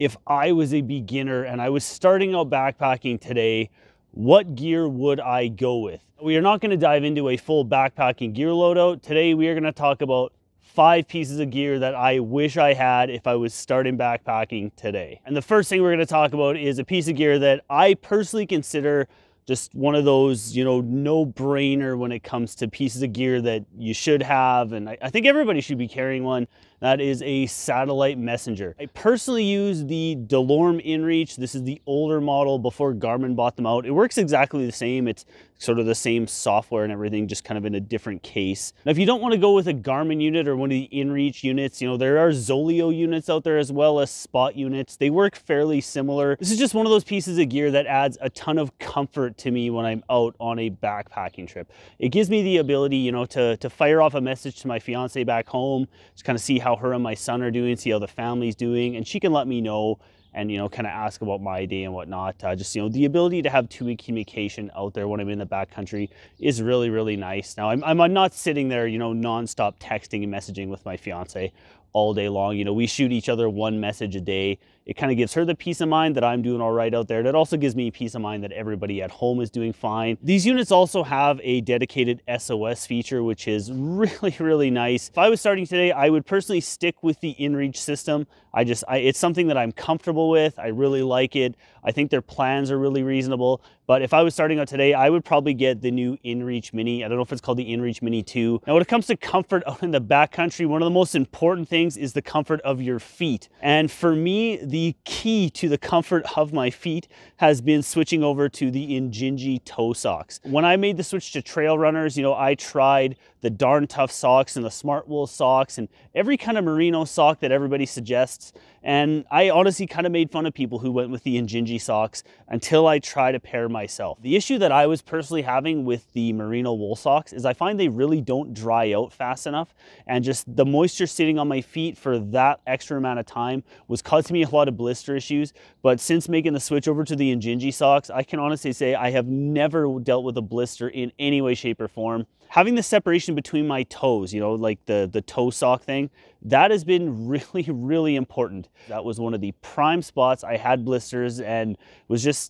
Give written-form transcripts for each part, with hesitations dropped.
if I was a beginner and I was starting out backpacking today, what gear would I go with? We are not going to dive into a full backpacking gear loadout. Today we are going to talk about 5 pieces of gear that I wish I had if I was starting backpacking today. And the first thing we're going to talk about is a piece of gear that I personally consider just one of those, no-brainer when it comes to pieces of gear that you should have. And I think everybody should be carrying one. That is a satellite messenger. I personally use the DeLorme InReach. This is the older model before Garmin bought them out. It works exactly the same. It's sort of the same software and everything, just kind of in a different case. Now, if you don't want to go with a Garmin unit or one of the InReach units, there are Zoleo units out there as well as Spot units. They work fairly similar. This is just one of those pieces of gear that adds a ton of comfort to me when I'm out on a backpacking trip. It gives me the ability, to fire off a message to my fiance back home, just kind of see how her and my son are doing, see how the family's doing, and she can let me know and kind of ask about my day and whatnot. Just the ability to have two-way communication out there when I'm in the backcountry is really, really nice. Now I'm not sitting there non-stop texting and messaging with my fiance all day long. We shoot each other one message a day. It kind of gives her the peace of mind that I'm doing all right out there. And it also gives me peace of mind that everybody at home is doing fine. These units also have a dedicated SOS feature, which is really, really nice. If I was starting today, I would personally stick with the InReach system. It's something that I'm comfortable with. I really like it. I think their plans are really reasonable. But if I was starting out today, I would probably get the new InReach Mini. I don't know if it's called the InReach Mini 2. Now, when it comes to comfort out in the backcountry, one of the most important things is the comfort of your feet. And for me, the key to the comfort of my feet has been switching over to the Injinji toe socks. When I made the switch to trail runners, I tried the Darn Tough socks and the Smart Wool socks and every kind of merino sock that everybody suggests. And I honestly kind of made fun of people who went with the Injinji socks until I tried a pair myself. The issue that I was personally having with the merino wool socks is I find they really don't dry out fast enough, and just the moisture sitting on my feet for that extra amount of time was causing me a lot of blister issues. But since making the switch over to the Injinji socks, I can honestly say I have never dealt with a blister in any way, shape, or form. Having the separation between my toes, like the toe sock thing, that has been really, really important. That was one of the prime spots I had blisters, and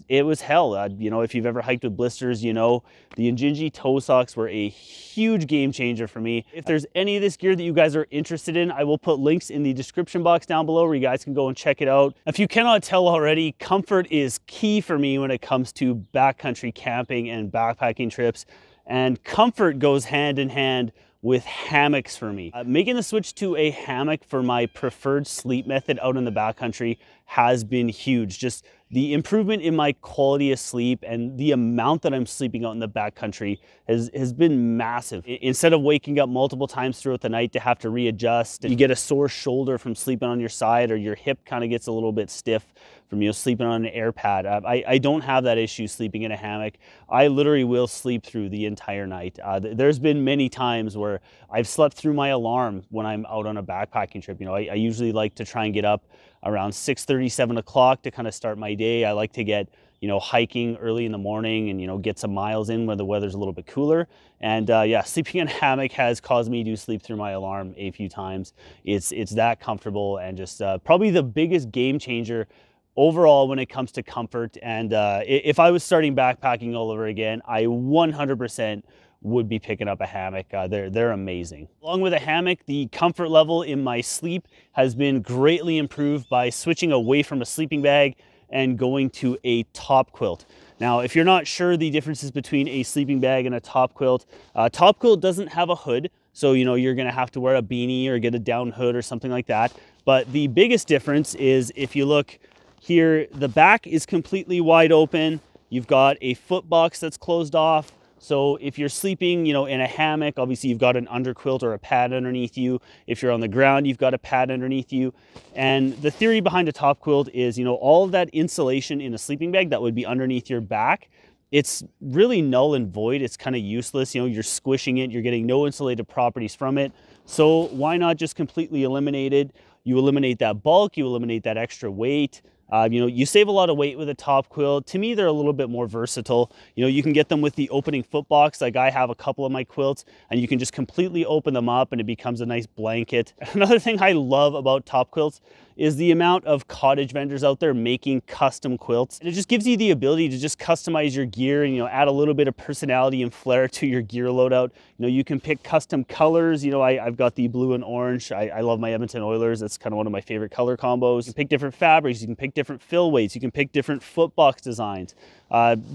it was hell. If you've ever hiked with blisters, the Injinji toe socks were a huge game changer for me. If there's any of this gear that you guys are interested in, I will put links in the description box down below where you guys can go and check it out. If you cannot tell already, comfort is key for me when it comes to backcountry camping and backpacking trips. And comfort goes hand in hand with hammocks for me. Making the switch to a hammock for my preferred sleep method out in the backcountry has been huge. Just the improvement in my quality of sleep and the amount that I'm sleeping out in the backcountry has been massive. Instead of waking up multiple times throughout the night to have to readjust, you get a sore shoulder from sleeping on your side, or your hip kind of gets a little bit stiff from sleeping on an air pad. I don't have that issue sleeping in a hammock. I literally will sleep through the entire night. There's been many times where I've slept through my alarm when I'm out on a backpacking trip. I usually like to try and get up around 6:30, 7 o'clock to kind of start my day. I like to get hiking early in the morning and get some miles in when the weather's a little bit cooler. And yeah, sleeping in a hammock has caused me to sleep through my alarm a few times. It's that comfortable, and just probably the biggest game changer overall when it comes to comfort. And if I was starting backpacking all over again, I 100% would be picking up a hammock. They're amazing. Along with a hammock, the comfort level in my sleep has been greatly improved by switching away from a sleeping bag and going to a top quilt. Now, if you're not sure the differences between a sleeping bag and a top quilt doesn't have a hood, so you're gonna have to wear a beanie or get a down hood or something like that. But the biggest difference is, if you look here, the back is completely wide open. You've got a foot box that's closed off. So if you're sleeping, in a hammock, obviously you've got an underquilt or a pad underneath you. If you're on the ground, you've got a pad underneath you. And the theory behind a top quilt is, all of that insulation in a sleeping bag that would be underneath your back, it's really null and void. It's kind of useless. You're squishing it, you're getting no insulated properties from it. So why not just completely eliminate it? You eliminate that bulk, you eliminate that extra weight. You know, you save a lot of weight with a top quilt. To me, they're a little bit more versatile. You know, you can get them with the opening foot box. Like I have a couple of my quilts, and you can just completely open them up and it becomes a nice blanket. Another thing I love about top quilts is the amount of cottage vendors out there making custom quilts. And it just gives you the ability to just customize your gear and, you know, add a little bit of personality and flair to your gear loadout. You know, you can pick custom colors. You know, I've got the blue and orange. I love my Edmonton Oilers. That's kind of one of my favorite color combos. You can pick different fabrics. You can pick different fill weights. You can pick different foot box designs.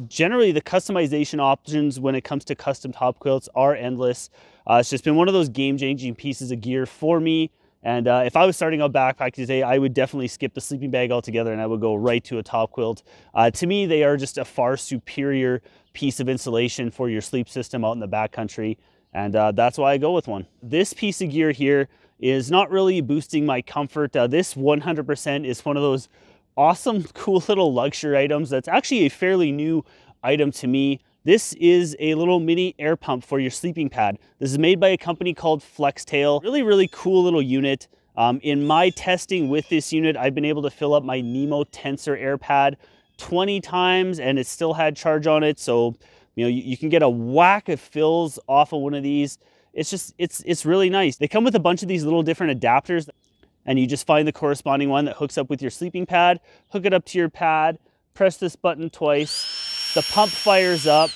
Generally, the customization options when it comes to custom top quilts are endless. It's just been one of those game-changing pieces of gear for me. And if I was starting out backpacking today, I would definitely skip the sleeping bag altogether and I would go right to a top quilt. To me, they are just a far superior piece of insulation for your sleep system out in the backcountry. And that's why I go with one. This piece of gear here is not really boosting my comfort. This 100% is one of those awesome, cool little luxury items that's actually a fairly new item to me. This is a little mini air pump for your sleeping pad. This is made by a company called Flextail. Really cool little unit. In my testing with this unit, I've been able to fill up my Nemo Tensor air pad 20 times and it still had charge on it. So, you know, you can get a whack of fills off of one of these. It's just, it's really nice. They come with a bunch of these little different adapters and you just find the corresponding one that hooks up with your sleeping pad, hook it up to your pad, press this button twice. The pump fires up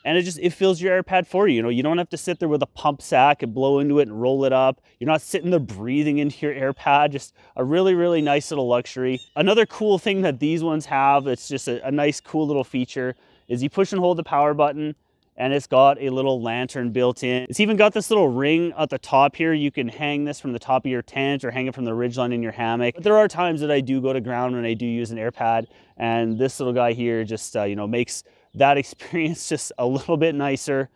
and it fills your air pad for you. You know, you don't have to sit there with a pump sack and blow into it and roll it up. You're not sitting there breathing into your air pad. Just a really nice little luxury. Another cool thing that these ones have, it's just a nice cool little feature, is you push and hold the power button and it's got a little lantern built in. It's even got this little ring at the top here. You can hang this from the top of your tent or hang it from the ridgeline in your hammock. But there are times that I do go to ground when I do use an air pad, and this little guy here just you know, makes that experience just a little bit nicer.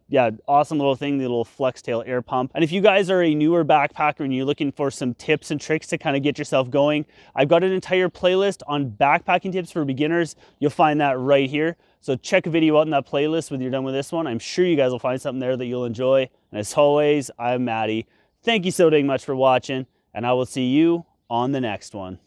Yeah, awesome little thing, the little Flextail air pump. And if you guys are a newer backpacker and you're looking for some tips and tricks to kind of get yourself going, I've got an entire playlist on backpacking tips for beginners. You'll find that right here. So check a video out in that playlist when you're done with this one. I'm sure you guys will find something there that you'll enjoy. And as always, I'm Matty. Thank you so dang much for watching, and I will see you on the next one.